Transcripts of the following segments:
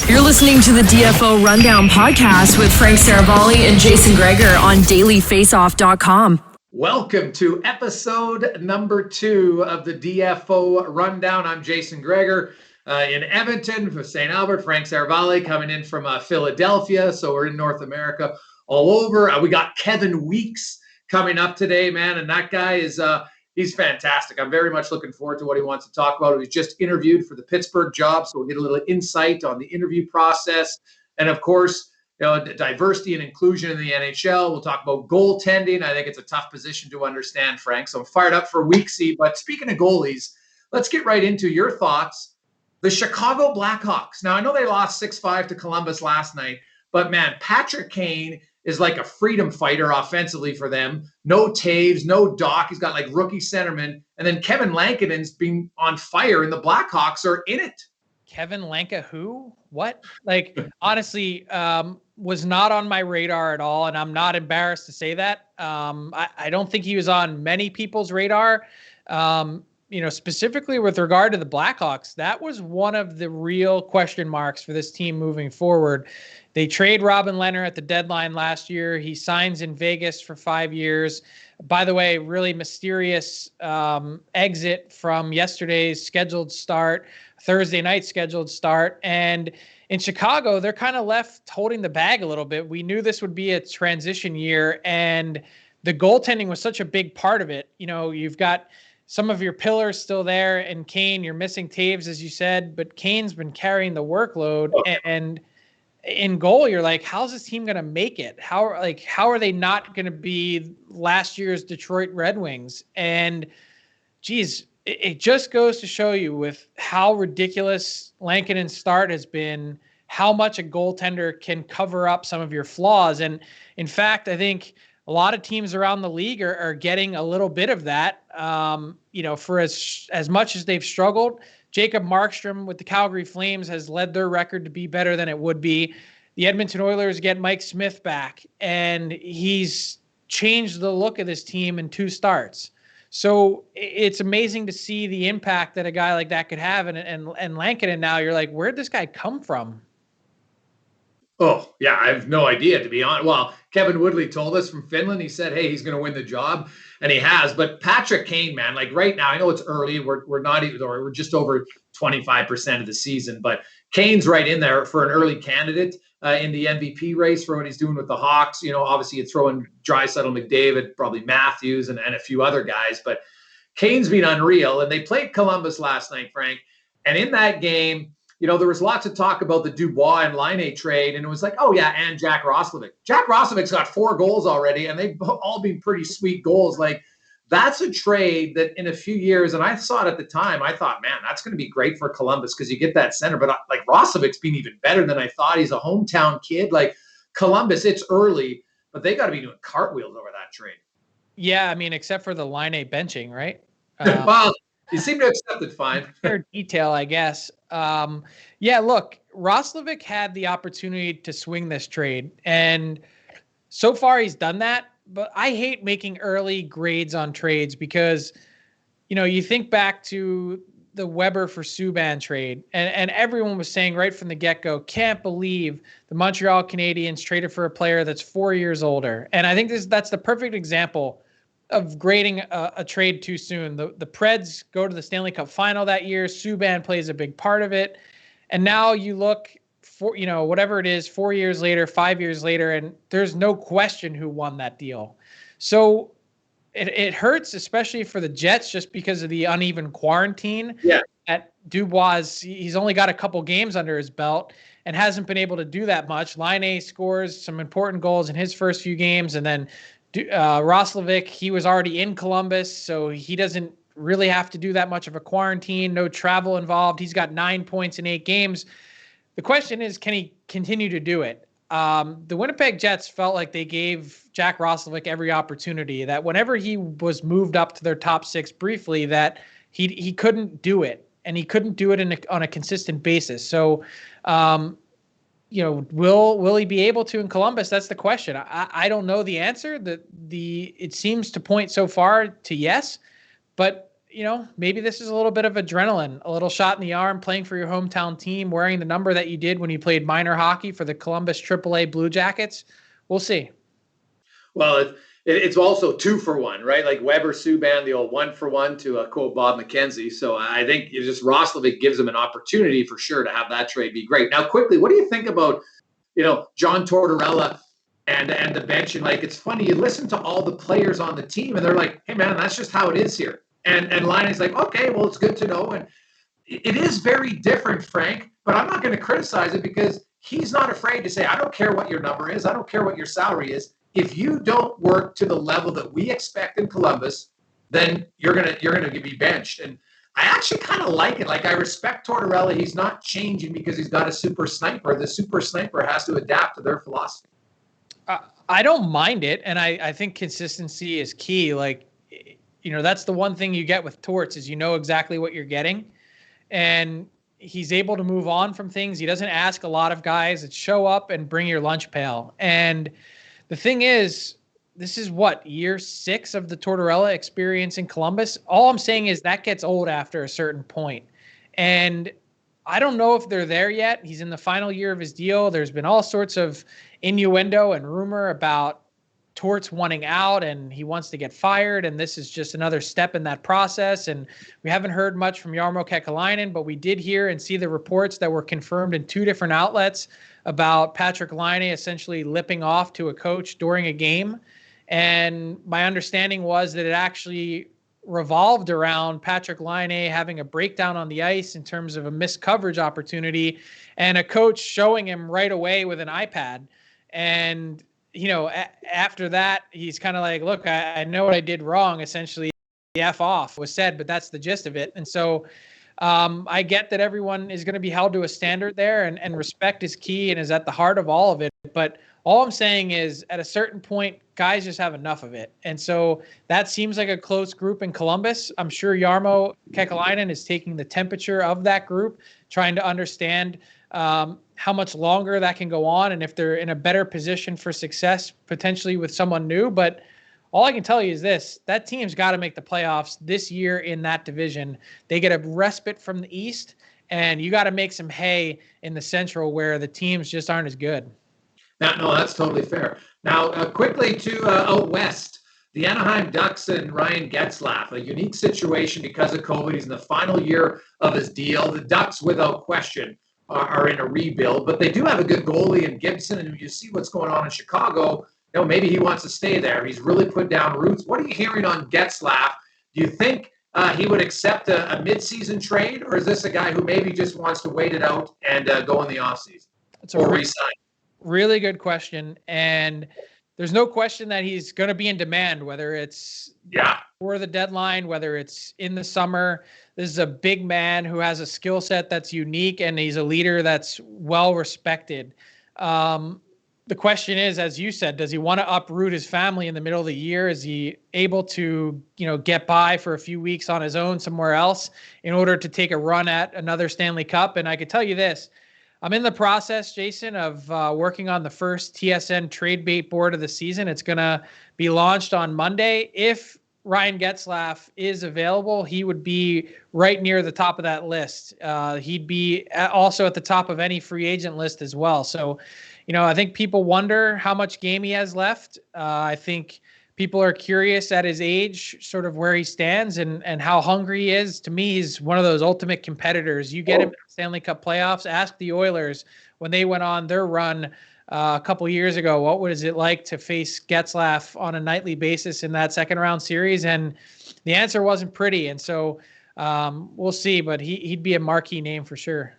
You're listening to the DFO Rundown podcast with Frank Seravalli and Jason Gregor on dailyfaceoff.com. Welcome to episode number 2 of the DFO Rundown. I'm Jason Gregor in Edmonton for St. Albert. Frank Seravalli coming in from Philadelphia. So we're in North America all over. We got Kevin Weeks coming up today, man. And that guy is he's fantastic. I'm very much looking forward to what he wants to talk about. He was just interviewed for the Pittsburgh job, so we'll get a little insight on the interview process. And of course, diversity and inclusion in the NHL. We'll talk about goaltending. I think it's a tough position to understand, Frank. So I'm fired up for Weeksy. But speaking of goalies, let's get right into your thoughts. The Chicago Blackhawks. Now, I know they lost 6-5 to Columbus last night, but man, Patrick Kane is like a freedom fighter offensively for them. No Taves, no Doc. He's got like rookie centerman. And then Kevin Lankinen's been on fire, and the Blackhawks are in it. Kevin Lanka, who? What? Like, honestly, was not on my radar at all, and I'm not embarrassed to say that. I don't think he was on many people's radar. Specifically with regard to the Blackhawks, that was one of the real question marks for this team moving forward. They trade Robin Lehner at the deadline last year. He signs in Vegas for 5 years. By the way, really mysterious exit from yesterday's scheduled start, Thursday night scheduled start. And in Chicago, they're kind of left holding the bag a little bit. We knew this would be a transition year, and the goaltending was such a big part of it. You know, you've got some of your pillars still there, and Kane, you're missing Taves, as you said, but Kane's been carrying the workload. And in goal, you're like, how's this team going to make it? How are they not going to be last year's Detroit Red Wings? And geez, it just goes to show you with how ridiculous Lankinen's start has been, how much a goaltender can cover up some of your flaws. And in fact, I think a lot of teams around the league are getting a little bit of that. For as much as they've struggled, Jacob Markstrom with the Calgary Flames has led their record to be better than it would be. The Edmonton Oilers get Mike Smith back, and he's changed the look of this team in 2 starts. So it's amazing to see the impact that a guy like that could have. And Lankinen now, you're like, where'd this guy come from? Oh, yeah, I have no idea, to be honest. Well, Kevin Woodley told us from Finland. He said, hey, he's going to win the job, and he has. But Patrick Kane, man, like right now, I know it's early. We're not even, or we're just over 25% of the season, but Kane's right in there for an early candidate in the MVP race for what he's doing with the Hawks. You know, obviously you throw in Draisaitl, McDavid, probably Matthews, and a few other guys, but Kane's been unreal. And they played Columbus last night, Frank, and in that game, you know, there was lots of talk about the Dubois and Laine trade, and it was like, oh, yeah, and Jack Roslovic. Jack Roslovic's got 4 goals already, and they've all been pretty sweet goals. Like, that's a trade that in a few years, and I saw it at the time, I thought, man, that's going to be great for Columbus because you get that center. But, like, Roslovic's been even better than I thought. He's a hometown kid. Like, Columbus, it's early, but they got to be doing cartwheels over that trade. Yeah, I mean, except for the Laine benching, right? Well, you seem to accept it fine. Fair detail, I guess. Look, Roslovic had the opportunity to swing this trade, and so far he's done that. But I hate making early grades on trades because, you think back to the Weber for Subban trade, and everyone was saying right from the get-go, can't believe the Montreal Canadiens traded for a player that's 4 years older. And I think that's the perfect example of grading a trade too soon. The Preds go to the Stanley Cup final that year. Subban plays a big part of it. And now you look for, whatever it is, 4 years later, 5 years later, and there's no question who won that deal. So it hurts, especially for the Jets, just because of the uneven quarantine. Yeah. At Dubois, he's only got a couple games under his belt and hasn't been able to do that much. Laine scores some important goals in his first few games, and then Roslovic, he was already in Columbus, so he doesn't really have to do that much of a quarantine, no travel involved. He's got 9 points in 8 games. The question is, can he continue to do it? The Winnipeg Jets felt like they gave Jack Roslovic every opportunity, that whenever he was moved up to their top 6 briefly, that he couldn't do it, and he couldn't do it on a consistent basis. So, will he be able to in Columbus? That's the question. I don't know the answer. It seems to point so far to yes, but maybe this is a little bit of adrenaline, a little shot in the arm, playing for your hometown team, wearing the number that you did when you played minor hockey for the Columbus AAA Blue Jackets. We'll see. Well, it's also 2-for-1, right? Like Weber Subban, the old 1-for-1 to quote Bob McKenzie. So I think just Roslovic gives him an opportunity for sure to have that trade be great. Now, quickly, what do you think about, John Tortorella and the bench? And like, it's funny, you listen to all the players on the team and they're like, hey man, that's just how it is here. And Laine is like, okay, well, it's good to know. And it is very different, Frank, but I'm not going to criticize it because he's not afraid to say, I don't care what your number is. I don't care what your salary is. If you don't work to the level that we expect in Columbus, then you're gonna be benched. And I actually kind of like it. Like, I respect Tortorella. He's not changing because he's got a super sniper. The super sniper has to adapt to their philosophy. I don't mind it, and I think consistency is key. Like, that's the one thing you get with Torts is exactly what you're getting, and he's able to move on from things. He doesn't ask a lot of guys. It's show up and bring your lunch pail. And the thing is, this is year 6 of the Tortorella experience in Columbus. All I'm saying is that gets old after a certain point. And I don't know if they're there yet. He's in the final year of his deal. There's been all sorts of innuendo and rumor about Torts wanting out and he wants to get fired. And this is just another step in that process. And we haven't heard much from Jarmo Kekalainen, but we did hear and see the reports that were confirmed in 2 different outlets about Patrick Laine essentially lipping off to a coach during a game. And my understanding was that it actually revolved around Patrick Laine having a breakdown on the ice in terms of a missed coverage opportunity and a coach showing him right away with an iPad. And, after that, he's kind of like, look, I know what I did wrong. Essentially, the F off was said, but that's the gist of it. And so I get that everyone is going to be held to a standard there, and respect is key and is at the heart of all of it. But all I'm saying is at a certain point, guys just have enough of it. And so that seems like a close group in Columbus. I'm sure Jarmo Kekalainen is taking the temperature of that group, trying to understand how much longer that can go on and if they're in a better position for success, potentially with someone new. But all I can tell you is this: that team's got to make the playoffs this year in that division. They get a respite from the East, and you got to make some hay in the Central where the teams just aren't as good. No, that's totally fair. Now, quickly to out west, the Anaheim Ducks and Ryan Getzlaf, a unique situation because of COVID. He's in the final year of his deal. The Ducks, without question, are in a rebuild, but they do have a good goalie in Gibson, and you see what's going on in Chicago. Maybe he wants to stay there. He's really put down roots. What are you hearing on Getzlaf? Do you think he would accept a midseason trade, or is this a guy who maybe just wants to wait it out and go in the offseason or resign? Really good question. And there's no question that he's going to be in demand, whether it's for the deadline, whether it's in the summer. This is a big man who has a skill set that's unique, and he's a leader that's well respected. The question is, as you said, does he want to uproot his family in the middle of the year? Is he able to, get by for a few weeks on his own somewhere else in order to take a run at another Stanley Cup? And I could tell you this: I'm in the process, Jason, of working on the first TSN trade bait board of the season. It's going to be launched on Monday. If Ryan Getzlaf is available, he would be right near the top of that list. He'd be also at the top of any free agent list as well. So, I think people wonder how much game he has left. I think people are curious at his age, sort of where he stands and how hungry he is. To me, he's one of those ultimate competitors. You get him in the Stanley Cup playoffs. Ask the Oilers when they went on their run a couple years ago, what was it like to face Getzlaf on a nightly basis in that second round series? And the answer wasn't pretty. And so we'll see, but he'd be a marquee name for sure.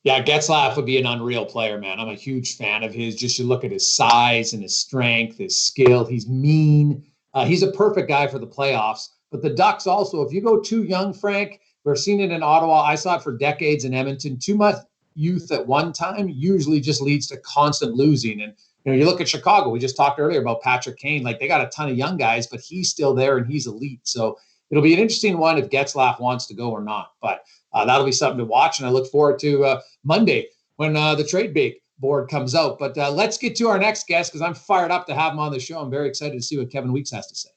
Yeah, Getzlaf would be an unreal player, man. I'm a huge fan of his. Just you look at his size and his strength, his skill. He's mean. He's a perfect guy for the playoffs. But the Ducks also, if you go too young, Frank, we've seen it in Ottawa. I saw it for decades in Edmonton. Too much youth at one time usually just leads to constant losing. And you look at Chicago. We just talked earlier about Patrick Kane. Like, they got a ton of young guys, but he's still there and he's elite. So it'll be an interesting one if Getzlaf wants to go or not. But that'll be something to watch, and I look forward to Monday when the trade bait board comes out. But let's get to our next guest, because I'm fired up to have him on the show. I'm very excited to see what Kevin Weeks has to say.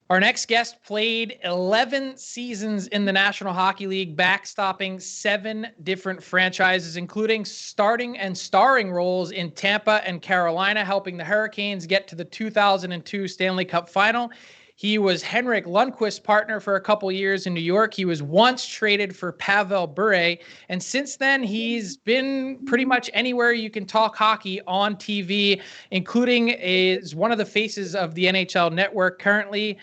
Our next guest played 11 seasons in the National Hockey League, backstopping 7 different franchises, including starting and starring roles in Tampa and Carolina, helping the Hurricanes get to the 2002 Stanley Cup Final. He was Henrik Lundqvist's partner for a couple years in New York. He was once traded for Pavel Bure, and since then he's been pretty much anywhere you can talk hockey on TV, including is one of the faces of the NHL Network currently.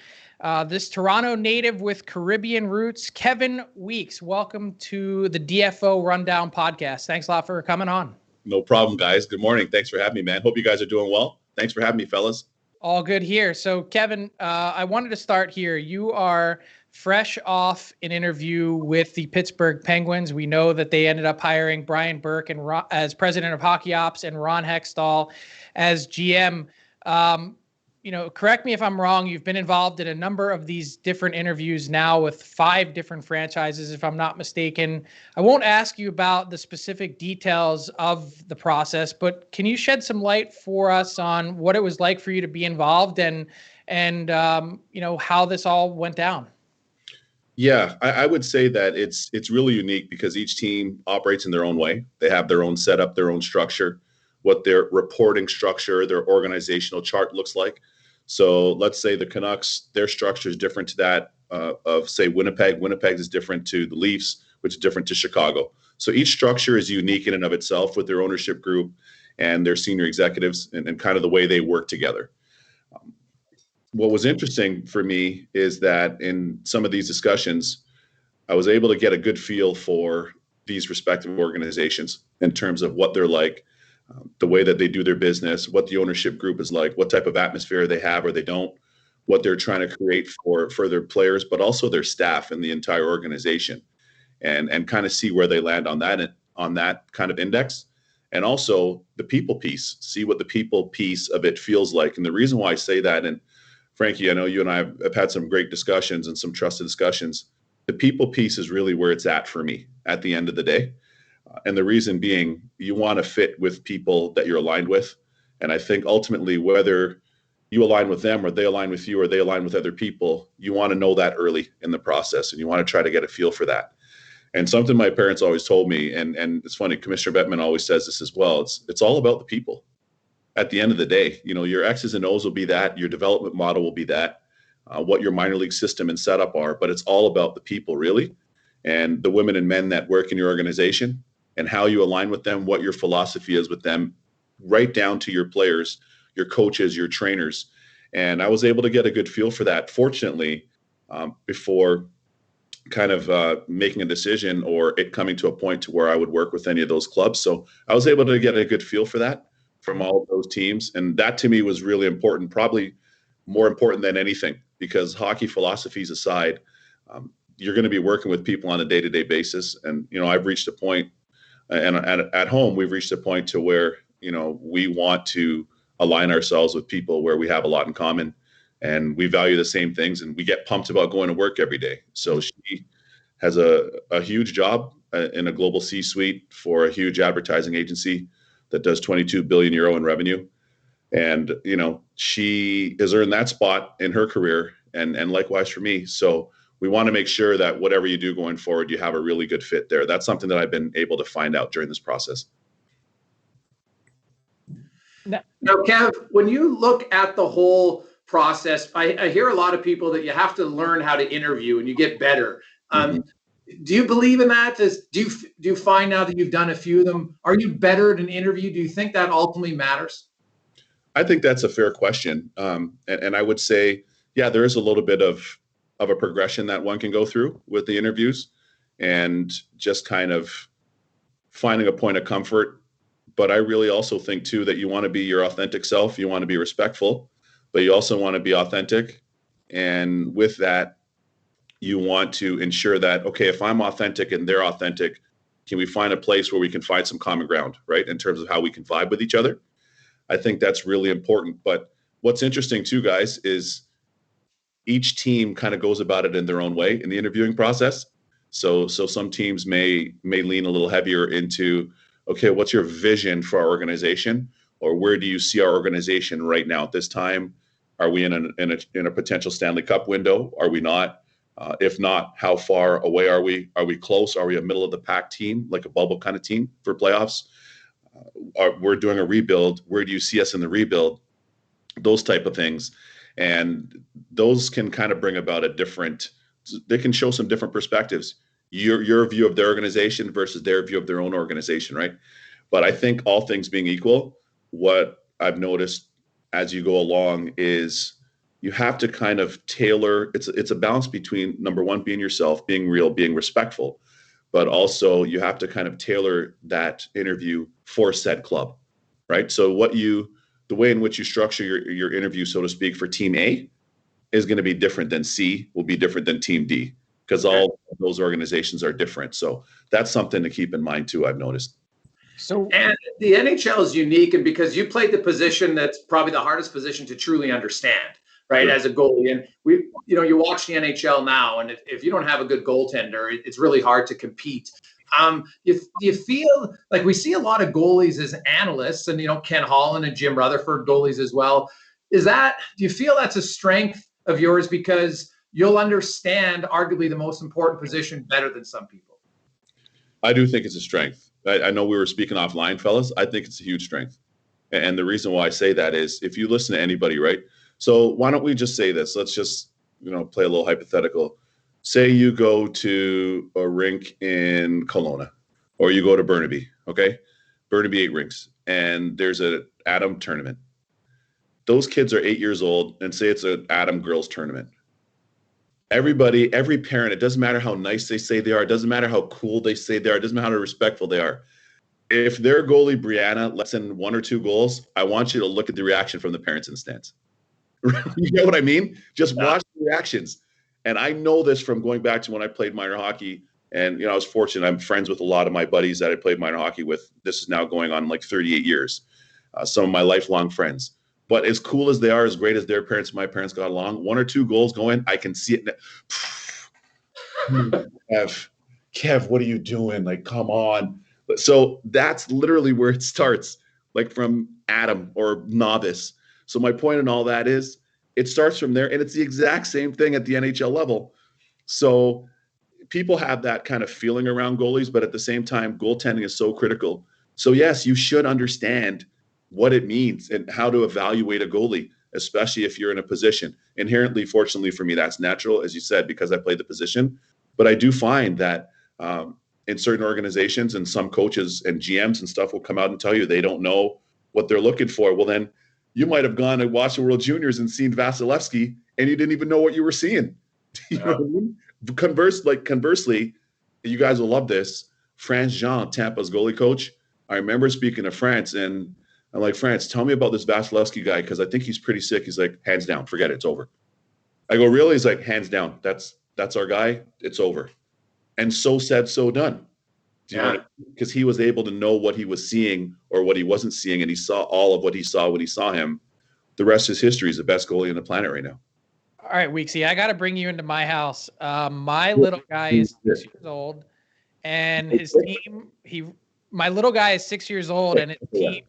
This Toronto native with Caribbean roots, Kevin Weeks. Welcome to the DFO Rundown podcast. Thanks a lot for coming on. No problem, guys. Good morning. Thanks for having me, man. Hope you guys are doing well. Thanks for having me, fellas. All good here. So, Kevin, I wanted to start here. You are fresh off an interview with the Pittsburgh Penguins. We know that they ended up hiring Brian Burke as president of hockey ops and Ron Hextall as GM. Correct me if I'm wrong. You've been involved in a number of these different interviews now with 5 different franchises, if I'm not mistaken. I won't ask you about the specific details of the process, but can you shed some light for us on what it was like for you to be involved and how this all went down? Yeah, I would say that it's really unique because each team operates in their own way. They have their own setup, their own structure, what their reporting structure, their organizational chart looks like. So let's say the Canucks, their structure is different to that of, say, Winnipeg. Winnipeg is different to the Leafs, which is different to Chicago. So each structure is unique in and of itself with their ownership group and their senior executives and kind of the way they work together. What was interesting for me is that in some of these discussions, I was able to get a good feel for these respective organizations in terms of what they're like, the way that they do their business, what the ownership group is like, what type of atmosphere they have or they don't, what they're trying to create for their players, but also their staff and the entire organization, and kind of see where they land on that kind of index. And also the people piece, see what the people piece of it feels like. And the reason why I say that, and Frankie, I know you and I have had some great discussions and some trusted discussions. The people piece is really where it's at for me at the end of the day. And the reason being, you want to fit with people that you're aligned with. And I think ultimately, whether you align with them or they align with you or they align with other people, you want to know that early in the process and you want to try to get a feel for that. And something my parents always told me, and it's funny, Commissioner Bettman always says this as well, it's all about the people. At the end of the day, your X's and O's will be that, your development model will be that, what your minor league system and setup are, but it's all about the people, really, and the women and men that work in your organization and how you align with them, what your philosophy is with them, right down to your players, your coaches, your trainers. And I was able to get a good feel for that, fortunately, before kind of making a decision or it coming to a point to where I would work with any of those clubs. So I was able to get a good feel for that from all of those teams. And that to me was really important, probably more important than anything, because hockey philosophies aside, you're going to be working with people on a day-to-day basis. And, I've reached a point, and at home, we've reached a point to where, we want to align ourselves with people where we have a lot in common and we value the same things and we get pumped about going to work every day. So she has a huge job in a global C-suite for a huge advertising agency that does 22 billion euro in revenue. And, she has earned that spot in her career and likewise for me. So we want to make sure that whatever you do going forward, you have a really good fit there. That's something that I've been able to find out during this process. Now, Kev, when you look at the whole process, I hear a lot of people that you have to learn how to interview and you get better. Do you believe in that? Do you find now that you've done a few of them, are you better at an interview? Do you think that ultimately matters? I think that's a fair question. And I would say, yeah, there is a little bit of a progression that one can go through with the interviews and just kind of finding a point of comfort. But I really also think too, that you want to be your authentic self. You want to be respectful, but you also want to be authentic. And with that, you want to ensure that, okay, if I'm authentic and they're authentic, can we find a place where we can find some common ground, right? In terms of how we can vibe with each other. I think that's really important. But what's interesting too, guys, is each team kind of goes about it in their own way in the interviewing process. So some teams may lean a little heavier into, okay, what's your vision for our organization? Or where do you see our organization right now at this time? Are we in a potential Stanley Cup window? Are we not? If not, how far away are we? Are we close? Are we a middle of the pack team, like a bubble kind of team for playoffs? We're doing a rebuild. Where do you see us in the rebuild? Those type of things. And those can kind of bring about they can show some different perspectives. Your view of their organization versus their view of their own organization, right? But I think all things being equal, what I've noticed as you go along is you have to kind of tailor. It's a balance between, number one, being yourself, being real, being respectful, but also you have to kind of tailor that interview for said club, right? So the way in which you structure your interview, so to speak, for team A is going to be different than C, will be different than team D, because all of those organizations are different. So that's something to keep in mind too, I've noticed. And the NHL is unique, and because you played the position that's probably the hardest position to truly understand, right? Sure. As a goalie. And you watch the NHL now, and if you don't have a good goaltender, it's really hard to compete. You feel like we see a lot of goalies as analysts, and Ken Holland and Jim Rutherford, goalies as well. Do you feel that's a strength of yours because you'll understand arguably the most important position better than some people? I do think it's a strength. I know we were speaking offline, fellas. I think it's a huge strength. And the reason why I say that is if you listen to anybody, right? So why don't we just say this? Let's just, play a little hypothetical. Say you go to a rink in Kelowna, or you go to Burnaby, okay? Burnaby 8 rinks, and there's an Atom tournament. Those kids are 8 years old, and say it's an Atom girls tournament. Every parent, it doesn't matter how nice they say they are, it doesn't matter how cool they say they are, it doesn't matter how respectful they are. If their goalie, Brianna, lets in 1 or 2 goals, I want you to look at the reaction from the parents in the stands. You know what I mean? Just watch the reactions. And I know this from going back to when I played minor hockey. And, I was fortunate. I'm friends with a lot of my buddies that I played minor hockey with. This is now going on like 38 years. Some of my lifelong friends. But as cool as they are, as great as their parents and my parents got along, 1 or 2 goals going, I can see it. Kev, what are you doing? Like, come on. So that's literally where it starts, like from Atom or novice. So my point in all that is it starts from there, and it's the exact same thing at the NHL level. So people have that kind of feeling around goalies, but at the same time, goaltending is so critical. So yes, you should understand what it means and how to evaluate a goalie, especially if you're in a position. Inherently, fortunately for me, that's natural, as you said, because I played the position. But I do find that in certain organizations and some coaches and GMs and stuff will come out and tell you they don't know what they're looking for. Well, then you might have gone and watched the World Juniors and seen Vasilevsky, and you didn't even know what you were seeing. You know what I mean? Conversely, you guys will love this. France Jean, Tampa's goalie coach. I remember speaking to France, and I'm like, France, tell me about this Vasilevsky guy, because I think he's pretty sick. He's like, hands down, forget it, it's over. I go, really? He's like, hands down, that's our guy, it's over. And so said, so done. Because he was able to know what he was seeing or what he wasn't seeing, and he saw all of what he saw when he saw him. The rest is history. He's the best goalie on the planet right now. All right, Weeksy, I got to bring you into my house. My little guy is 6 years old, and his team, my little guy is 6 years old, and his team,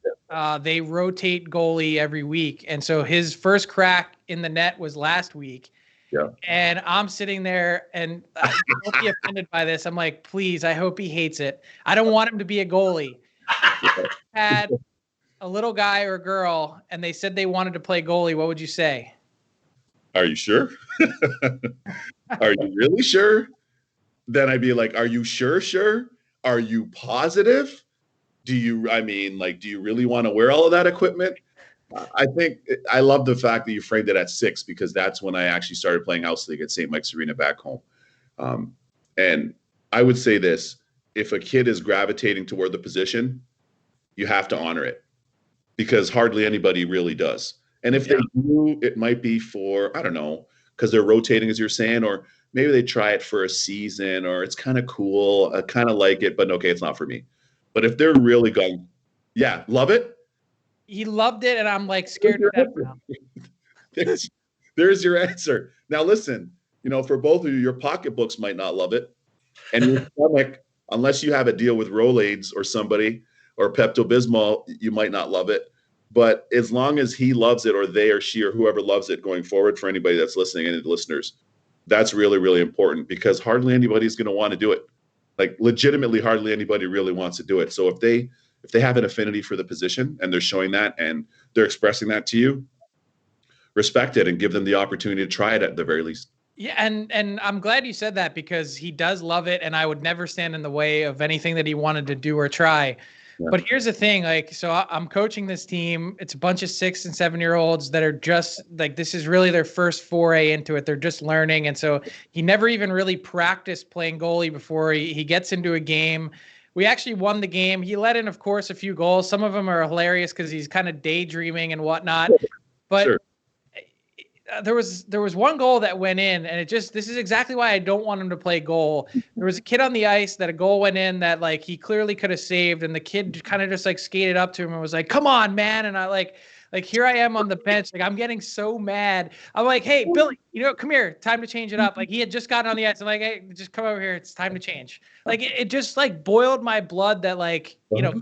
they rotate goalie every week. And so his first crack in the net was last week. Yeah. And I'm sitting there, and don't be offended by this. I'm like, please, I hope he hates it. I don't want him to be a goalie. Had a little guy or a girl, and they said they wanted to play goalie. What would you say? Are you sure? Are you really sure? Then I'd be like, are you sure? Are you positive? Do you really want to wear all of that equipment? I think I love the fact that you framed it at 6, because that's when I actually started playing house league at St. Mike's Arena back home. And I would say this, if a kid is gravitating toward the position, you have to honor it, because hardly anybody really does. And if they do, it might be for, I don't know, because they're rotating, as you're saying, or maybe they try it for a season, or it's kind of cool. I kind of like it, but okay, it's not for me. But if they're really going, love it. He loved it, and I'm like scared to death now. There's your answer. Now listen, for both of you, your pocketbooks might not love it, and your stomach, unless you have a deal with Rolaids or somebody or Pepto-Bismol, you might not love it. But as long as he loves it, or they or she or whoever loves it going forward, for anybody that's listening, any of the listeners, that's really, really important, because hardly anybody's going to want to do it. Like, legitimately, hardly anybody really wants to do it. So if they have an affinity for the position and they're showing that and they're expressing that to you, respect it and give them the opportunity to try it at the very least. Yeah, and I'm glad you said that, because he does love it, and I would never stand in the way of anything that he wanted to do or try. Yeah. But here's the thing, like, so I'm coaching this team. It's a bunch of 6 and 7 year olds that are just like, this is really their first foray into it. They're just learning. And so he never even really practiced playing goalie before he gets into a game. We actually won the game. He let in, of course, a few goals. Some of them are hilarious because he's kind of daydreaming and whatnot. But sure. There was one goal that went in, and this is exactly why I don't want him to play goal. There was a kid on the ice that a goal went in that, like, he clearly could have saved, and the kid kind of just like skated up to him and was like, "Come on, man!" And I like here I am on the bench, like, I'm getting so mad. I'm like, "Hey, Billy, come here. Time to change it up." Like, he had just gotten on the ice. I'm like, "Hey, just come over here. It's time to change." Like, it just like boiled my blood that, like,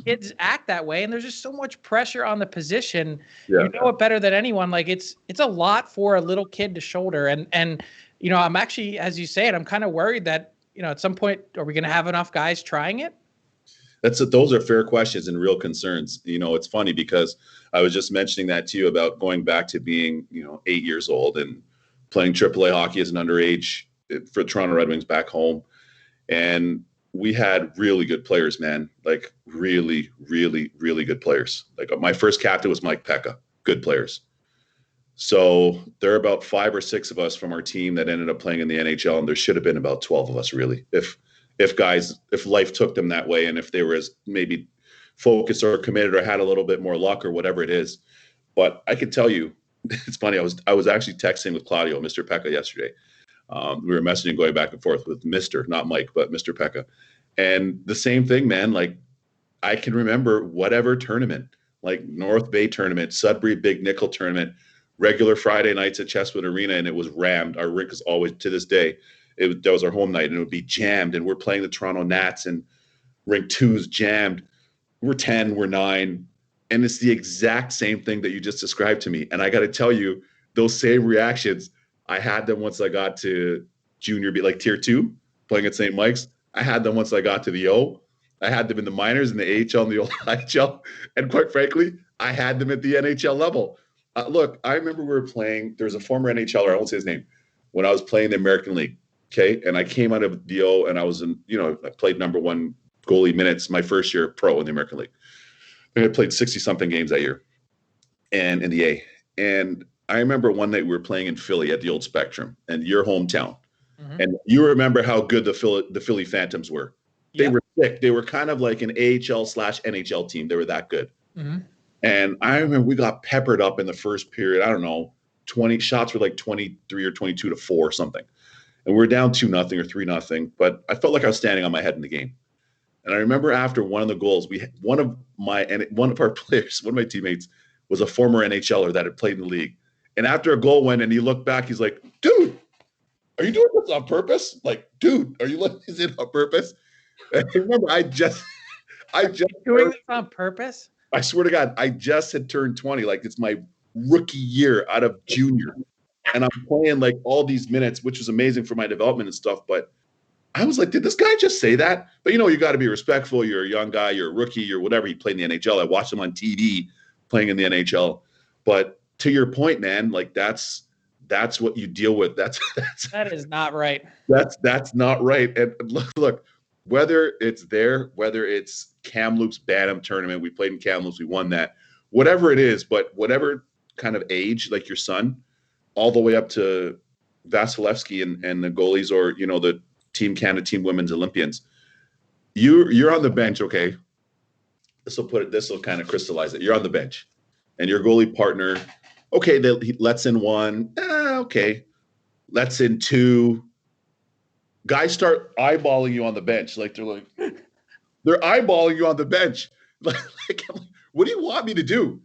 kids act that way, and there's just so much pressure on the position. Yeah. You know it better than anyone. Like, it's a lot for a little kid to shoulder, and I'm actually, as you say it, I'm kind of worried that at some point, are we going to have enough guys trying it? Those are fair questions and real concerns. It's funny because I was just mentioning that to you about going back to being 8 years old and playing AAA hockey as an underage for Toronto Red Wings back home, and we had really good players, man. Like, really, really, really good players. Like, my first captain was Mike Pekka. Good players. So there are about 5 or 6 of us from our team that ended up playing in the NHL, and there should have been about 12 of us, really, if life took them that way, and if they were as maybe focused or committed or had a little bit more luck or whatever it is. But I can tell you, it's funny. I was actually texting with Claudio, Mr. Pekka, yesterday. We were messaging, going back and forth with Mr., not Mike, but Mr. Pekka. And the same thing, man. Like, I can remember whatever tournament, like North Bay tournament, Sudbury Big Nickel tournament, regular Friday nights at Chestwood Arena, and it was rammed. Our rink is always, to this day, that was our home night, and it would be jammed. And we're playing the Toronto Nats, and rink 2's jammed. We're 10, we're 9. And it's the exact same thing that you just described to me. And I got to tell you, those same reactions, I had them once I got to junior B, like tier 2, playing at St. Mike's. I had them once I got to the O. I had them in the minors, in the AHL, and the old IHL. And quite frankly, I had them at the NHL level. Look, I remember we were playing, there was a former NHLer, I won't say his name, when I was playing the American League. Okay. And I came out of the O, and I was I played number 1 goalie minutes my first year pro in the American League. I played 60-something games that year and in the A. And I remember one night we were playing in Philly at the old Spectrum, and your hometown. Mm-hmm. And you remember how good the Philly Phantoms were. They were sick. They were kind of like an AHL/NHL team. They were that good. Mm-hmm. And I remember we got peppered up in the first period. I don't know, 20 shots were like 23 or 22 to 4 or something. And we were down 2-0 or 3-0, but I felt like I was standing on my head in the game. And I remember after one of the goals, one of our players, one of my teammates, was a former NHLer that had played in the league. And after a goal went and he looked back, he's like, "Dude, are you doing this on purpose? Like, dude, are you letting this in on purpose?" And I remember I just doing this on purpose. I swear to God, I just had turned 20. Like, it's my rookie year out of junior. And I'm playing like all these minutes, which was amazing for my development and stuff. But I was like, did this guy just say that? But you got to be respectful. You're a young guy, you're a rookie, you're whatever. He played in the NHL. I watched him on TV playing in the NHL. But to your point, man, like that's what you deal with. That is not right. That's not right. And look, whether it's whether it's Kamloops Bantam tournament, we played in Kamloops, we won that, whatever it is, but whatever kind of age, like your son, all the way up to Vasilevsky and the goalies, or the Team Canada, Team Women's Olympians, you're on the bench. Okay, this will kind of crystallize it. You're on the bench, and your goalie partner, okay, he lets in 1, okay, lets in 2. Guys start eyeballing you on the bench, like they're eyeballing you on the bench. Like, what do you want me to do?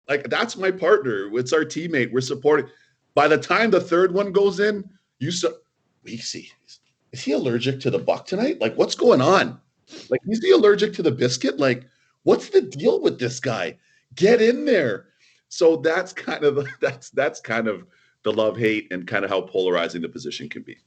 Like, that's my partner. It's our teammate. We're supporting. By the time the third one goes in, we see, is he allergic to the buck tonight? Like, what's going on? Like, is he allergic to the biscuit? Like, what's the deal with this guy? Get in there. So that's kind of the love-hate and kind of how polarizing the position can be.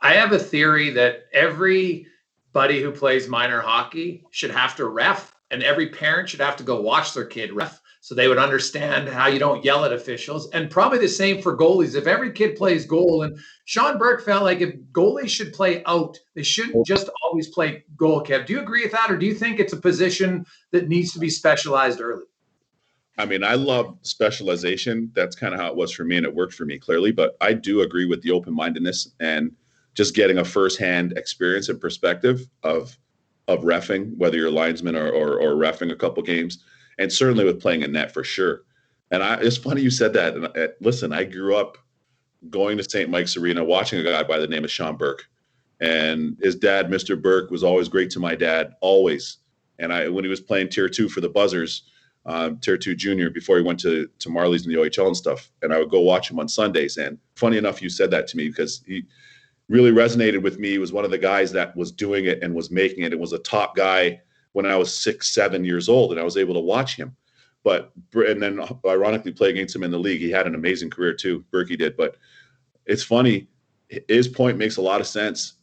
I have a theory that everybody who plays minor hockey should have to ref, and every parent should have to go watch their kid ref so they would understand how you don't yell at officials. And probably the same for goalies. If every kid plays goal, and Sean Burke felt like if goalies should play out, they shouldn't just always play goal, Kev. Do you agree with that, or do you think it's a position that needs to be specialized early? I mean, I love specialization. That's kind of how it was for me, and it worked for me clearly. But I do agree with the open-mindedness and just getting a firsthand experience and perspective of reffing, whether you're a linesman or reffing a couple games, and certainly with playing in net for sure. And it's funny you said that. And listen, I grew up going to St. Mike's Arena, watching a guy by the name of Sean Burke, and his dad, Mr. Burke, was always great to my dad, always. And when he was playing Tier 2 for the Buzzers, Tier 2 junior, before he went to Marlies in the OHL and stuff, and I would go watch him on Sundays. And funny enough, you said that to me because he really resonated with me. He was one of the guys that was doing it and was making it. It was a top guy when I was 6-7 years old, and I was able to watch him. And then ironically play against him in the league. He had an amazing career too, Berkey did. But it's funny, his point makes a lot of sense.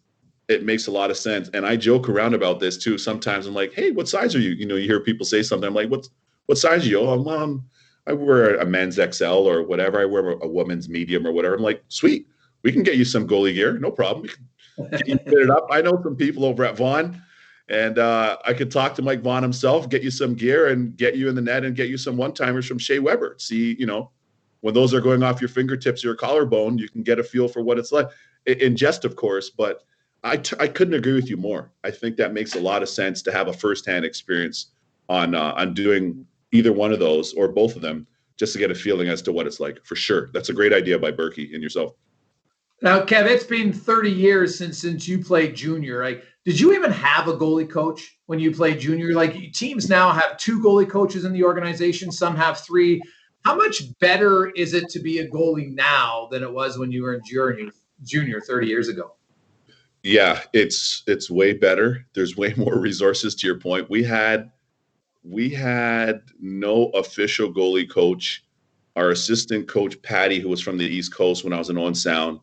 It makes a lot of sense. And I joke around about this too. Sometimes I'm like, hey, what size are you? You hear people say something. I'm like, what size are you? Oh, I wear a men's XL or whatever. I wear a woman's medium or whatever. I'm like, sweet. We can get you some goalie gear. No problem. We can get you fit it up. I know some people over at Vaughn, and I could talk to Mike Vaughn himself, get you some gear and get you in the net and get you some one-timers from Shea Weber. See, when those are going off your fingertips or your collarbone, you can get a feel for what it's like. In jest, of course, but I couldn't agree with you more. I think that makes a lot of sense to have a firsthand experience on doing either one of those or both of them, just to get a feeling as to what it's like. For sure. That's a great idea by Berkey and yourself. Now, Kev, it's been 30 years since you played junior. Like, did you even have a goalie coach when you played junior? Like, teams now have 2 goalie coaches in the organization. Some have 3. How much better is it to be a goalie now than it was when you were in junior 30 years ago? Yeah, it's way better. There's way more resources, to your point. We had no official goalie coach. Our assistant coach, Patty, who was from the East Coast when I was in Owen Sound,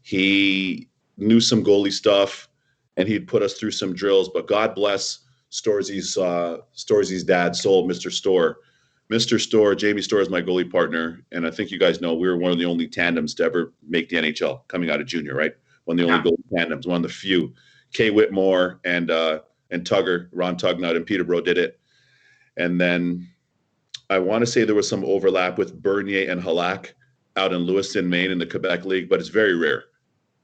he knew some goalie stuff, and he'd put us through some drills. But God bless Storzy's dad, soul, Mr. Storr. Mr. Storr, Jamie Storr is my goalie partner, and I think you guys know we were one of the only tandems to ever make the NHL coming out of junior, right? One of the only goalie tandems, one of the few. Kay Whitmore and Tugger, Ron Tugnut and Peterborough did it. And then I want to say there was some overlap with Bernier and Halak out in Lewiston, Maine in the Quebec League, but it's very rare.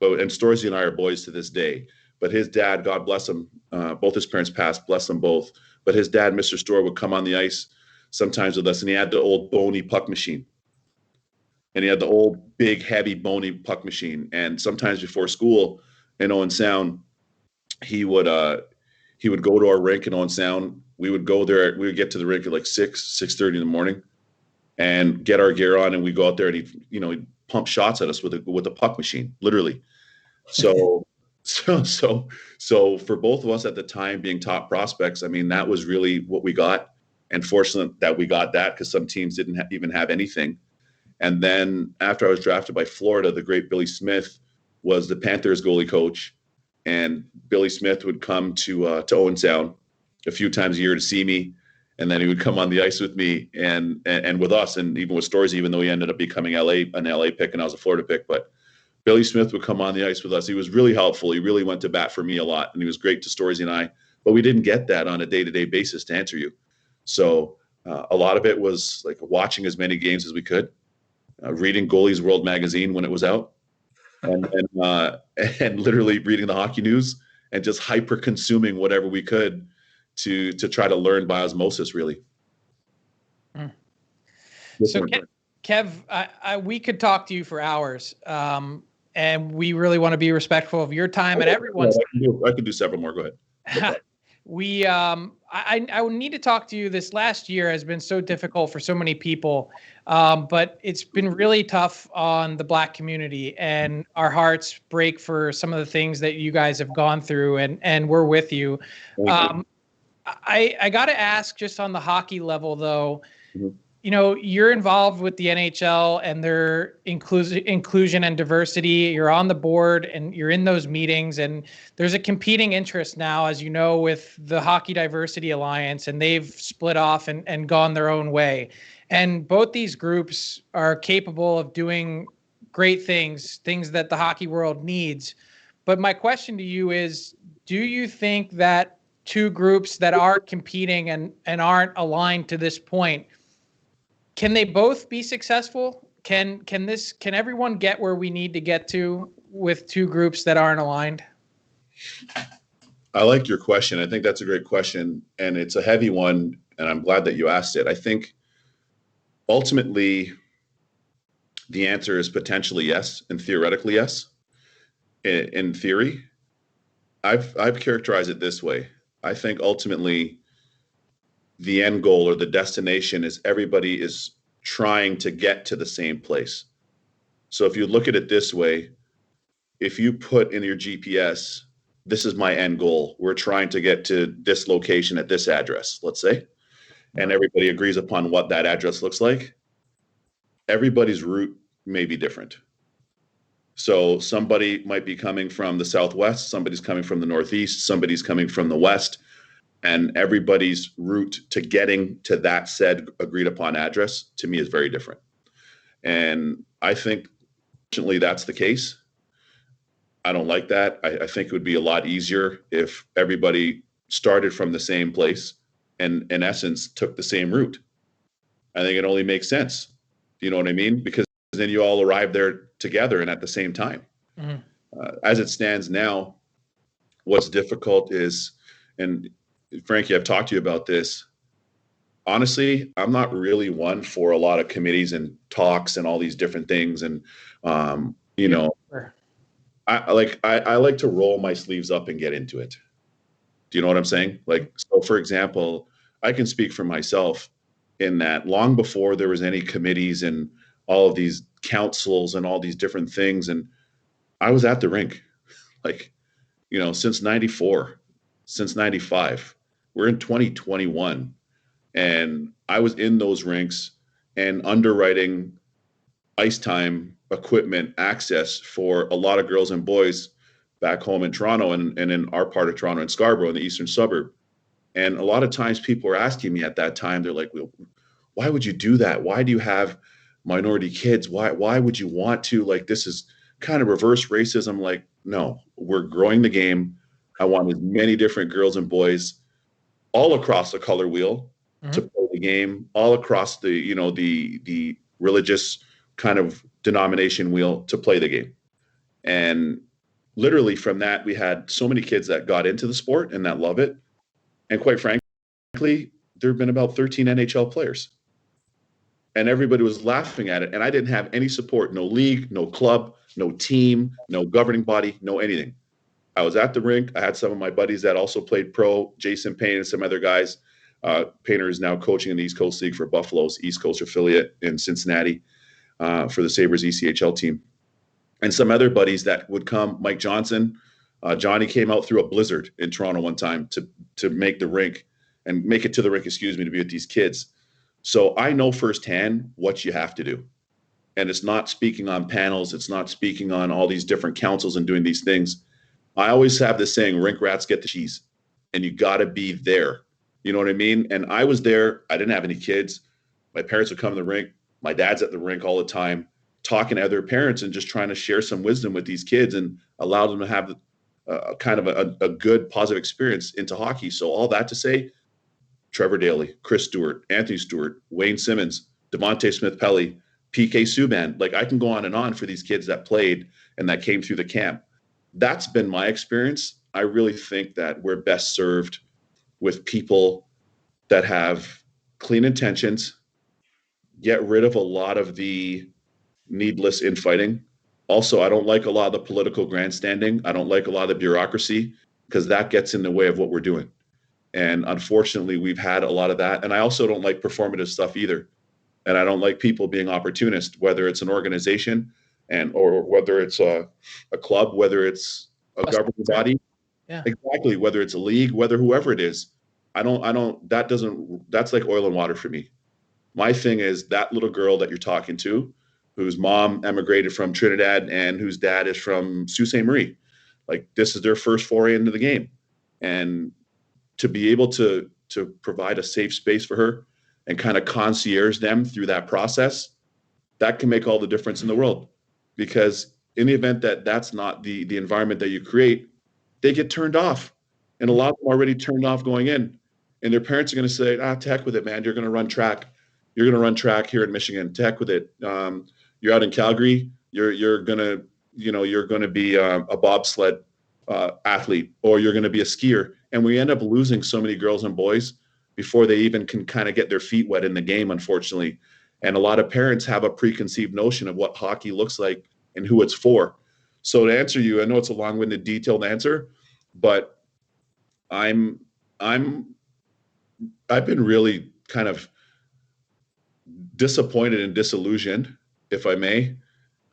And Storzy and I are boys to this day. But his dad, God bless him, both his parents passed, bless them both. But his dad, Mr. Storr, would come on the ice sometimes with us, and he had the old bony puck machine. And he had the old, big, heavy, bony puck machine. And sometimes before school in Owen Sound, he would go to our rink in Owen Sound. We would go there. We would get to the rink at like 6:30 in the morning, and get our gear on, and we go out there, and he'd pump shots at us with a puck machine, literally. So for both of us at the time being top prospects, I mean, that was really what we got. And fortunate that we got that, because some teams didn't even have anything. And then after I was drafted by Florida, the great Billy Smith was the Panthers goalie coach, and Billy Smith would come to Owen Sound a few times a year to see me. And then he would come on the ice with me and with us, and even with Storzy, even though he ended up becoming an LA pick and I was a Florida pick. But Billy Smith would come on the ice with us. He was really helpful. He really went to bat for me a lot, and he was great to Storzy and I. But we didn't get that on a day-to-day basis, to answer you. So a lot of it was like watching as many games as we could, reading Goalies World magazine when it was out, and literally reading the hockey news and just hyper consuming whatever we could to try to learn by osmosis, really. So Kev, we could talk to you for hours, and we really want to be respectful of your time and everyone's. I could do several more. Go ahead. I would need to talk to you. This last year has been so difficult for so many people, but it's been really tough on the Black community, and our hearts break for some of the things that you guys have gone through, and we're with you. I got to ask, just on the hockey level, though, Mm-hmm. you know, you're involved with the NHL and their inclusion and diversity. You're on the board and you're in those meetings, and there's a competing interest now, as you know, with the Hockey Diversity Alliance, and they've split off and gone their own way. And both these groups are capable of doing great things that the hockey world needs. But my question to you is, do you think that two groups that are competing and aren't aligned to this point, can they both be successful? Can everyone get where we need to get to with two groups that aren't aligned? I like your question. I think that's a great question, and it's a heavy one, and I'm glad that you asked it. I think ultimately the answer is potentially yes, and theoretically yes. In theory, I've characterized it this way. I think ultimately the end goal or the destination is everybody is trying to get to the same place. So if you look at it this way, if you put in your GPS, this is my end goal, we're trying to get to this location at this address, let's say, and everybody agrees upon what that address looks like, everybody's route may be different. So somebody might be coming from the Southwest, somebody's coming from the Northeast, somebody's coming from the West, and everybody's route to getting to that said agreed upon address to me is very different. And I think fortunately that's the case. I don't like that. I think it would be a lot easier if everybody started from the same place and in essence took the same route. I think it only makes sense. You know what I mean? Because then you all arrive there together and at the same time. Mm-hmm. As it stands now, what's difficult is, and Frankie, I've talked to you about this. Honestly, I'm not really one for a lot of committees and talks and all these different things. And, you know, I like to roll my sleeves up and get into it. Do you know what I'm saying? Like, so for example, I can speak for myself in that long before there was any committees and all of these councils and all these different things. And I was at the rink, like, you know, since 94, since 95, we're in 2021. And I was in those rinks and underwriting ice time, equipment, access for a lot of girls and boys back home in Toronto and in our part of Toronto, in Scarborough, in the eastern suburb. And a lot of times people were asking me at that time, they're like, well, why would you do that? Why do you have minority kids? Why would you want to? Like, this is kind of reverse racism. Like, no, we're growing the game. I want as many different girls and boys all across the color wheel to play the game, all across the, you know, the religious kind of denomination wheel to play the game. And literally from that, we had so many kids that got into the sport and that love it. And quite frankly, there have been about 13 NHL players. And everybody was laughing at it. And I didn't have any support, no league, no club, no team, no governing body, no anything. I was at the rink. I had some of my buddies that also played pro, Jason Payne and some other guys. Painter is now coaching in the East Coast League for Buffalo's East Coast affiliate in Cincinnati for the Sabres ECHL team. And some other buddies that would come, Mike Johnson. Johnny came out through a blizzard in Toronto one time to make the rink and make it to the rink, to be with these kids. So I know firsthand what you have to do. And it's not speaking on panels. It's not speaking on all these different councils and doing these things. I always have this saying, rink rats get the cheese, and you got to be there. You know what I mean? And I was there. I didn't have any kids. My parents would come to the rink. My dad's at the rink all the time, talking to other parents and just trying to share some wisdom with these kids and allow them to have kind of a good, positive experience into hockey. So all that to say, Trevor Daley, Chris Stewart, Anthony Stewart, Wayne Simmons, Devontae Smith-Pelly, PK Subban. Like, I can go on and on for these kids that played and that came through the camp. That's been my experience. I really think that we're best served with people that have clean intentions, get rid of a lot of the needless infighting. Also, I don't like a lot of the political grandstanding. I don't like a lot of the bureaucracy, because that gets in the way of what we're doing. And unfortunately, we've had a lot of that. And I also don't like performative stuff either. And I don't like people being opportunist, whether it's an organization or whether it's a club, whether it's a governing body. Yeah. Exactly. Whether it's a league, whether whoever it is. That's like oil and water for me. My thing is that little girl that you're talking to, whose mom emigrated from Trinidad and whose dad is from Sault Ste. Marie. Like, this is their first foray into the game. And to be able to provide a safe space for her and kind of concierge them through that process, that can make all the difference in the world. Because in the event that that's not the environment that you create, they get turned off. And a lot of them are already turned off going in. And their parents are going to say, to heck with it, man. You're going to run track. You're going to run track here in Michigan. To heck with it. You're out in Calgary. You're going to be a bobsled athlete, or you're going to be a skier. And we end up losing so many girls and boys before they even can kind of get their feet wet in the game, unfortunately. And a lot of parents have a preconceived notion of what hockey looks like and who it's for. So to answer you, I know it's a long-winded, detailed answer, but I've been really kind of disappointed and disillusioned, if I may,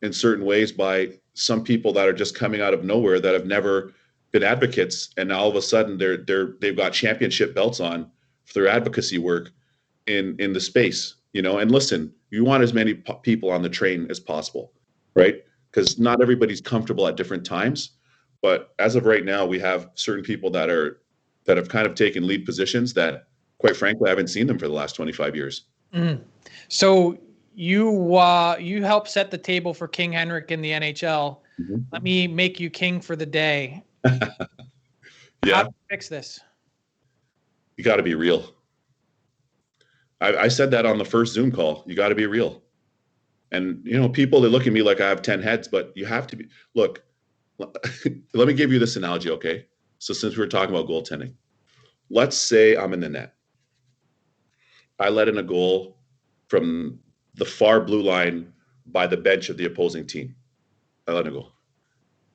in certain ways by some people that are just coming out of nowhere that have never been advocates, and now all of a sudden they've got championship belts on for their advocacy work in the space, And listen, you want as many people on the train as possible, right? Because not everybody's comfortable at different times. But as of right now, we have certain people that have kind of taken lead positions that, quite frankly, I haven't seen them for the last 25 years. Mm. So you helped set the table for King Henrik in the NHL. Mm-hmm. Let me make you king for the day. Yeah. How do you fix this? You got to be real. I said that on the first Zoom call. You got to be real. And, people, they look at me like I have 10 heads, but you have to be. Look, let me give you this analogy, okay? So since we were talking about goaltending, let's say I'm in the net. I let in a goal from the far blue line by the bench of the opposing team. I let in a goal.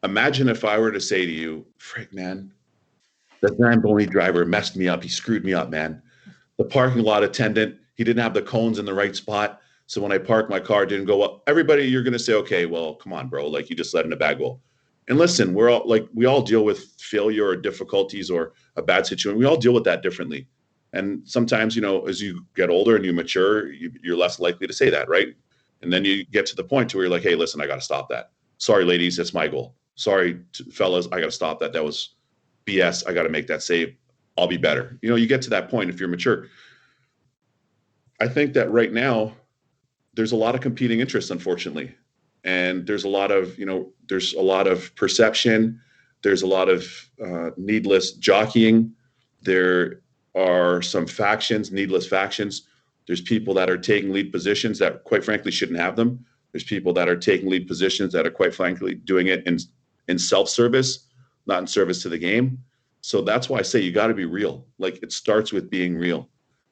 Imagine if I were to say to you, Frank, man, that Zamboni driver messed me up. He screwed me up, man. The parking lot attendant, he didn't have the cones in the right spot. So when I parked, my car didn't go up. Everybody, you're going to say, okay, well, come on, bro. Like, you just let in a bad goal. And listen, we all deal with failure or difficulties or a bad situation. We all deal with that differently. And sometimes, as you get older and you mature, you're less likely to say that, right? And then you get to the point where you're like, hey, listen, I got to stop that. Sorry, ladies, that's my goal. Sorry, fellas, I got to stop that. That was BS. I got to make that save. I'll be better. You get to that point if you're mature. I think that right now, there's a lot of competing interests, unfortunately. And there's a lot of perception. There's a lot of needless jockeying. There are some factions, needless factions. There's people that are taking lead positions that, quite frankly, shouldn't have them. There's people that are taking lead positions that are, quite frankly, doing it in self-service, not in service to the game. So that's why I say you got to be real. Like, it starts with being real.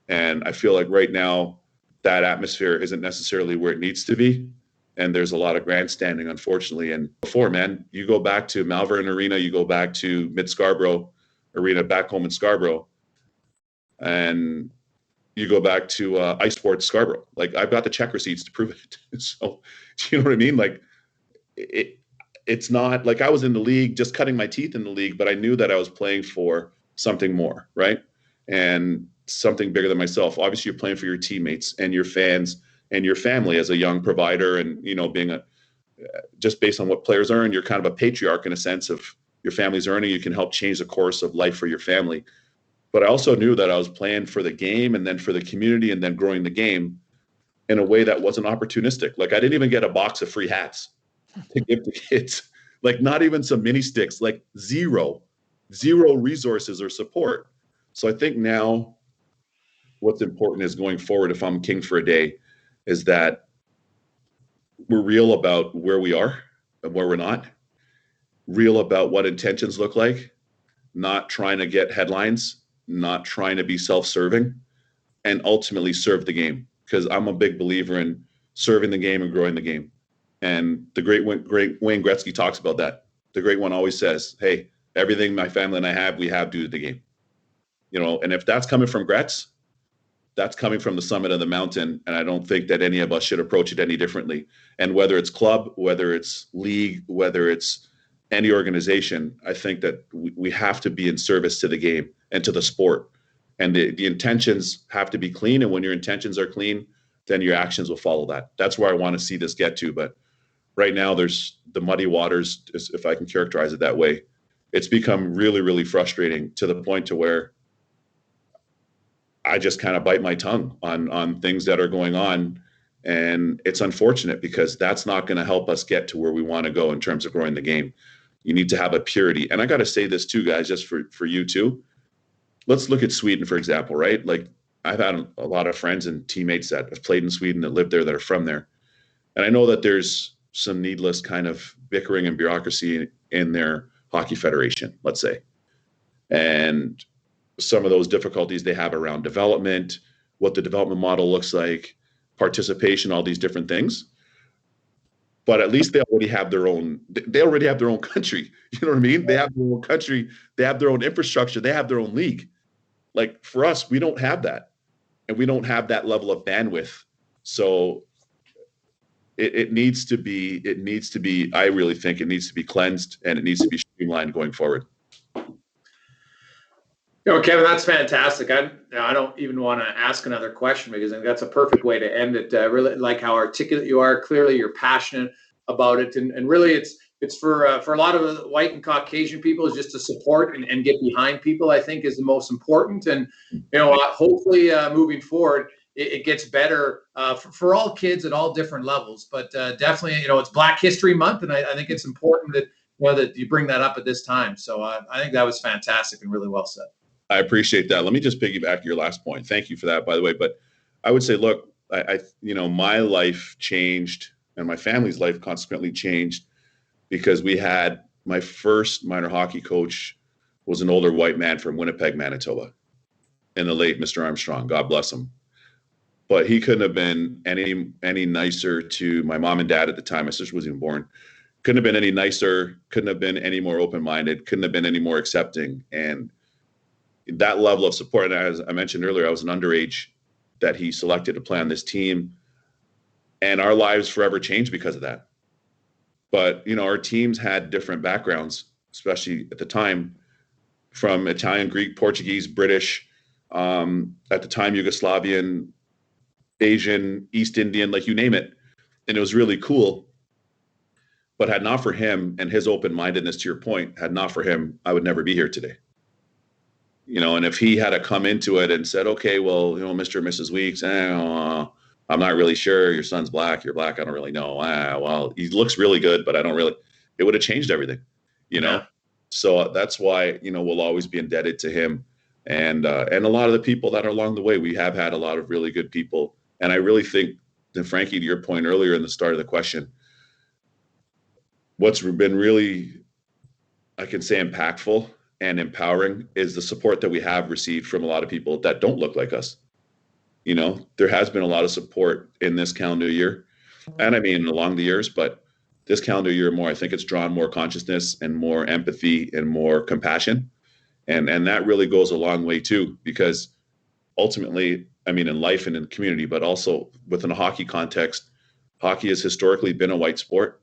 And I feel like right now that atmosphere isn't necessarily where it needs to be. And there's a lot of grandstanding, unfortunately. And before, man, you go back to Malvern Arena, you go back to Mid-Scarborough Arena back home in Scarborough, and you go back to Ice Sports Scarborough. Like, I've got the check receipts to prove it. So, do you know what I mean? Like, it's not like I was in the league, just cutting my teeth in the league, but I knew that I was playing for something more, right? And something bigger than myself. Obviously, you're playing for your teammates and your fans and your family as a young provider, and being just based on what players earn, you're kind of a patriarch in a sense of your family's earning. You can help change the course of life for your family. But I also knew that I was playing for the game and then for the community and then growing the game in a way that wasn't opportunistic. Like, I didn't even get a box of free hats to give to kids. Like, not even some mini sticks. Like, zero resources or support. So I think now what's important is going forward, if I'm king for a day, is that we're real about where we are and where we're not, real about what intentions look like, not trying to get headlines, not trying to be self-serving, and ultimately serve the game. Because I'm a big believer in serving the game and growing the game. And the great Wayne Gretzky talks about that. The great one always says, hey, everything my family and I have, we have due to the game. And if that's coming from Gretz, that's coming from the summit of the mountain. And I don't think that any of us should approach it any differently. And whether it's club, whether it's league, whether it's any organization, I think that we have to be in service to the game and to the sport. And the intentions have to be clean. And when your intentions are clean, then your actions will follow that. That's where I want to see this get to. But right now, there's the muddy waters, if I can characterize it that way. It's become really, really frustrating to the point to where I just kind of bite my tongue on things that are going on. And it's unfortunate because that's not going to help us get to where we want to go in terms of growing the game. You need to have a purity. And I got to say this too, guys, just for you too. Let's look at Sweden, for example, right? Like I've had a lot of friends and teammates that have played in Sweden, that live there, that are from there. And I know that there's some needless kind of bickering and bureaucracy in their hockey federation, let's say. And some of those difficulties they have around development, what the development model looks like, participation, all these different things. But at least they already have their own country. You know what I mean? They have their own country, they have their own infrastructure, they have their own league. Like for us, we don't have that. And we don't have that level of bandwidth. So it needs to be, I really think it needs to be cleansed and it needs to be streamlined going forward. Kevin, that's fantastic. I don't even want to ask another question because I think that's a perfect way to end it. Really like how articulate you are. Clearly, you're passionate about it, and really, it's for a lot of the white and Caucasian people is just to support and get behind people. I think is the most important, and hopefully, moving forward, it gets better for all kids at all different levels. But definitely, it's Black History Month, and I think it's important that that you bring that up at this time. So I think that was fantastic and really well said. I appreciate that. Let me just piggyback your last point. Thank you for that, by the way. But I would say, look, I my life changed and my family's life consequently changed because we had my first minor hockey coach was an older white man from Winnipeg, Manitoba, and the late Mr. Armstrong. God bless him. But he couldn't have been any nicer to my mom and dad at the time. My sister wasn't even born. Couldn't have been any nicer. Couldn't have been any more open-minded. Couldn't have been any more accepting. And that level of support, and as I mentioned earlier, I was an underage that he selected to play on this team, and our lives forever changed because of that. But our teams had different backgrounds, especially at the time, from Italian, Greek, Portuguese, British, at the time Yugoslavian, Asian, East Indian, like you name it, and it was really cool. But had not for him and his open-mindedness, to your point, had not for him, I would never be here today. And if he had come into it and said, okay, well, Mr. and Mrs. Weeks, I'm not really sure. Your son's black. You're black. I don't really know. Well, he looks really good, but I don't really. It would have changed everything, Yeah. So that's why, we'll always be indebted to him and a lot of the people that are along the way. We have had a lot of really good people. And I really think, and Frankie, to your point earlier in the start of the question, what's been really, I can say, impactful and empowering is the support that we have received from a lot of people that don't look like us. There has been a lot of support in this calendar year, and I mean along the years, but this calendar year more, I think it's drawn more consciousness and more empathy and more compassion. And that really goes a long way too, because ultimately, I mean, in life and in the community, but also within a hockey context, hockey has historically been a white sport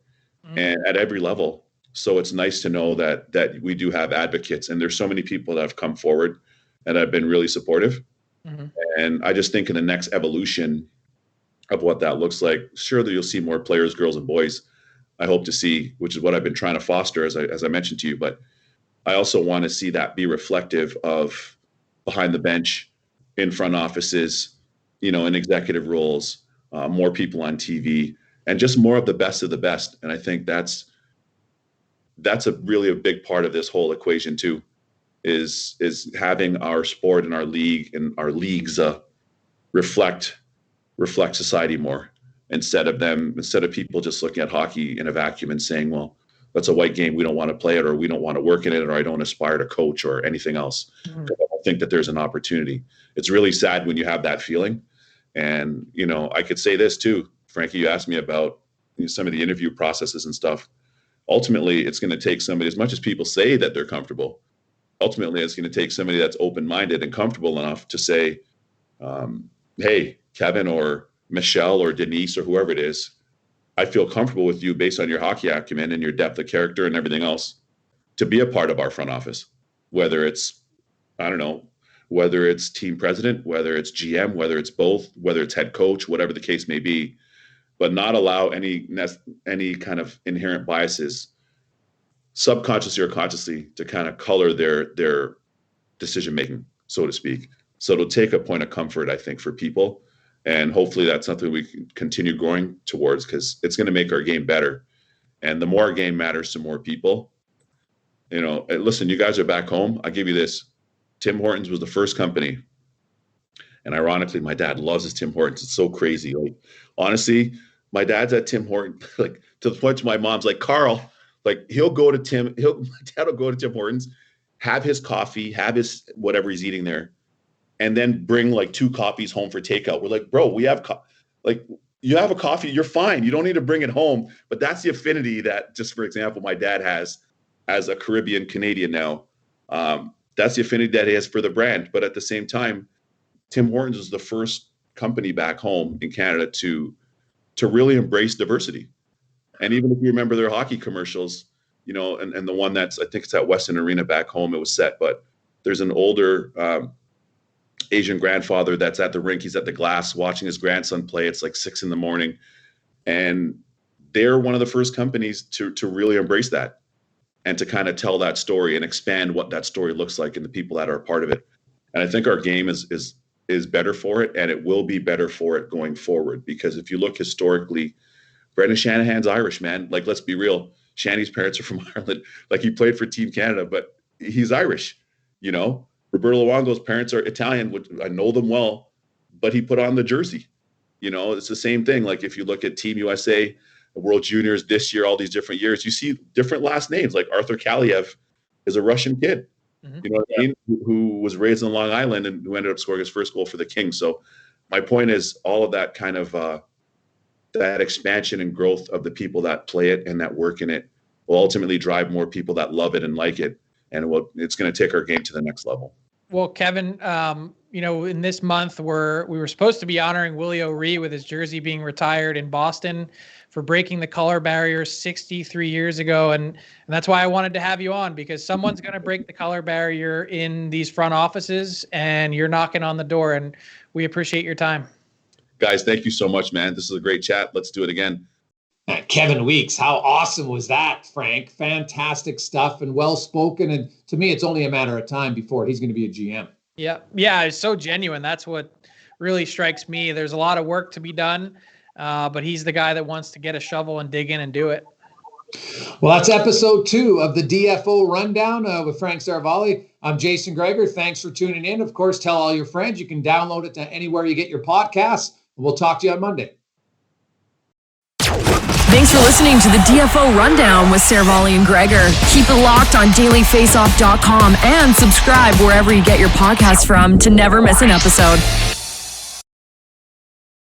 and at every level. So it's nice to know that we do have advocates, and there's so many people that have come forward and have been really supportive. Mm-hmm. And I just think in the next evolution of what that looks like, sure that you'll see more players, girls and boys. I hope to see, which is what I've been trying to foster, as I mentioned to you. But I also want to see that be reflective of behind the bench, in front offices, in executive roles, more people on TV, and just more of the best. And I think that's really a big part of this whole equation too, is having our sport and our league and our leagues reflect society more instead of people just looking at hockey in a vacuum and saying, well, that's a white game, we don't want to play it, or we don't want to work in it, or I don't aspire to coach or anything else. Mm-hmm. I don't think that there's an opportunity. It's really sad when you have that feeling. And I could say this too, Frankie, you asked me about some of the interview processes and stuff. Ultimately, it's going to take somebody, as much as people say that they're comfortable, ultimately it's going to take somebody that's open-minded and comfortable enough to say, hey, Kevin or Michelle or Denise or whoever it is, I feel comfortable with you based on your hockey acumen and your depth of character and everything else to be a part of our front office, whether it's, I don't know, whether it's team president, whether it's GM, whether it's both, whether it's head coach, whatever the case may be, but not allow any kind of inherent biases, subconsciously or consciously, to kind of color their decision making, so to speak. So it'll take a point of comfort, I think, for people, and hopefully that's something we can continue growing towards, because it's going to make our game better. And the more our game matters to more people, you know, and listen, you guys are back home. I'll give you this. Tim Hortons was the first company. And ironically, my dad loves his Tim Hortons. It's so crazy. Like, honestly, my dad's at Tim Hortons, like, to the point to my mom's like, Carl, like, my dad will go to Tim Hortons, have his coffee, have his whatever he's eating there, and then bring like 2 coffees home for takeout. We're like, bro, we have you have a coffee, you're fine. You don't need to bring it home. But that's the affinity that, just for example, my dad has as a Caribbean Canadian now. That's the affinity that he has for the brand. But at the same time, Tim Hortons is the first company back home in Canada to really embrace diversity. And even if you remember their hockey commercials, you know, and the one that's, I think it's at Weston Arena back home, it was set, but there's an older Asian grandfather that's at the rink. He's at the glass watching his grandson play. It's like 6 a.m. And they're one of the first companies to really embrace that and to kind of tell that story and expand what that story looks like and the people that are a part of it. And I think our game is better for it, and it will be better for it going forward. Because if you look historically, Brendan Shanahan's Irish, man. Like, let's be real. Shanny's parents are from Ireland. Like, he played for Team Canada, but he's Irish, you know. Roberto Luongo's parents are Italian, which I know them well, but he put on the jersey. You know, it's the same thing. Like, if you look at Team USA, World Juniors this year, all these different years, you see different last names. Like Arthur Kaliev is a Russian kid, you know what I mean, who was raised on Long Island and who ended up scoring his first goal for the Kings. So my point is, all of that kind of that expansion and growth of the people that play it and that work in it will ultimately drive more people that love it and like it. And it's going to take our game to the next level. Well, Kevin, you know, in this month we were supposed to be honoring Willie O'Ree with his jersey being retired in Boston for breaking the color barrier 63 years ago. And that's why I wanted to have you on, because someone's going to break the color barrier in these front offices, and you're knocking on the door, and we appreciate your time. Guys, thank you so much, man. This is a great chat. Let's do it again. Kevin Weeks, how awesome was that, Frank? Fantastic stuff and well-spoken. And to me, it's only a matter of time before he's going to be a GM. Yeah, it's so genuine. That's what really strikes me. There's a lot of work to be done, but he's the guy that wants to get a shovel and dig in and do it. Well, that's episode 2 of the DFO Rundown with Frank Seravalli. I'm Jason Gregor. Thanks for tuning in. Of course, tell all your friends. You can download it to anywhere you get your podcasts. We'll talk to you on Monday. Thanks for listening to the DFO Rundown with Seravalli and Gregor. Keep it locked on dailyfaceoff.com and subscribe wherever you get your podcasts from to never miss an episode.